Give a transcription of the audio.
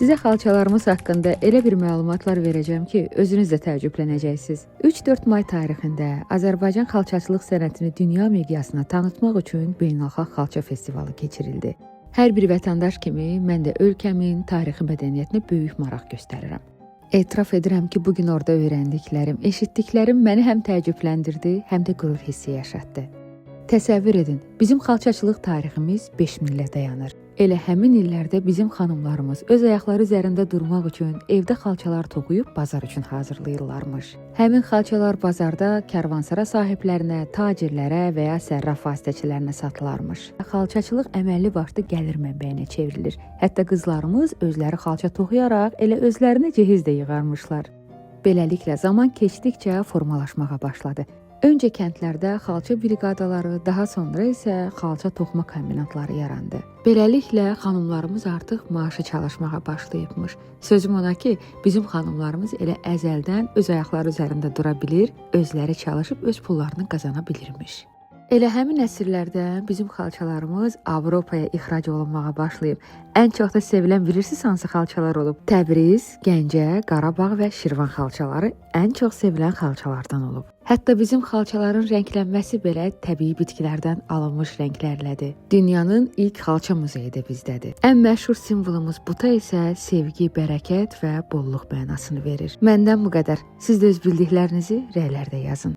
Sizə xalçalarımız haqqında elə bir məlumatlar verəcəm ki, özünüz də təəccüblənəcəksiniz. 3-4 may tarixində Azərbaycan xalçaçılıq sənətini dünya miqyasına tanıtmaq üçün Beynəlxalq Xalça Festivalı keçirildi. Hər bir vətəndaş kimi mən də ölkəmin tarixi mədəniyyətinə böyük maraq göstərirəm. Etiraf edirəm ki, bugün orada öyrəndiklərim, eşitdiklərim məni həm təəccübləndirdi, həm də qürur hissi yaşatdı. Təsəvvür edin, bizim xalçaçılıq tariximiz 5000 ilə dayanır. Elə həmin illərdə bizim xanımlarımız öz ayaqları üzərində durmaq üçün evdə xalçalar toxuyub bazar üçün hazırlayırlarmış. Həmin xalçalar bazarda karvansara sahiblərinə, tacirlərə və ya sərraf vasitəçilərinə satılarmış. Xalçaçılıq əməlli başlı gəlir mənbəyinə çevrilir. Hətta qızlarımız özləri xalça toxuyaraq elə özlərinə cehiz də yığarmışlar. Beləliklə zaman keçdikcə formalaşmağa başladı. Öncə kəndlərdə xalça briqadaları, daha sonra isə xalça toxuma kombinatları yarandı. Beləliklə xanımlarımız artıq maaşı çalışmağa başlayıbmış. Sözüm ona ki, bizim xanımlarımız elə əzəldən öz ayaqları üzərində dura bilir, özləri çalışıb öz pullarını qazana bilirmiş. Elə həmin əsrlərdə bizim xalçalarımız Avropaya ixrac olunmağa başlayıb. Ən çox da sevilən bilirsiniz hansı xalçalar olub? Təbriz, Gəncə, Qarabağ və Şirvan xalçaları ən çox sevilən xalçalardan olub. Hətta bizim xalçaların rənglənməsi belə təbii bitkilərdən alınmış rənglərlədir. Dünyanın ilk xalça muzeyi də bizdədir. Ən məşhur simvolumuz buta isə sevgi, bərəkət və bolluq mənasını verir. Məndən bu qədər. Siz də öz bildiklərinizi rəylərdə yazın.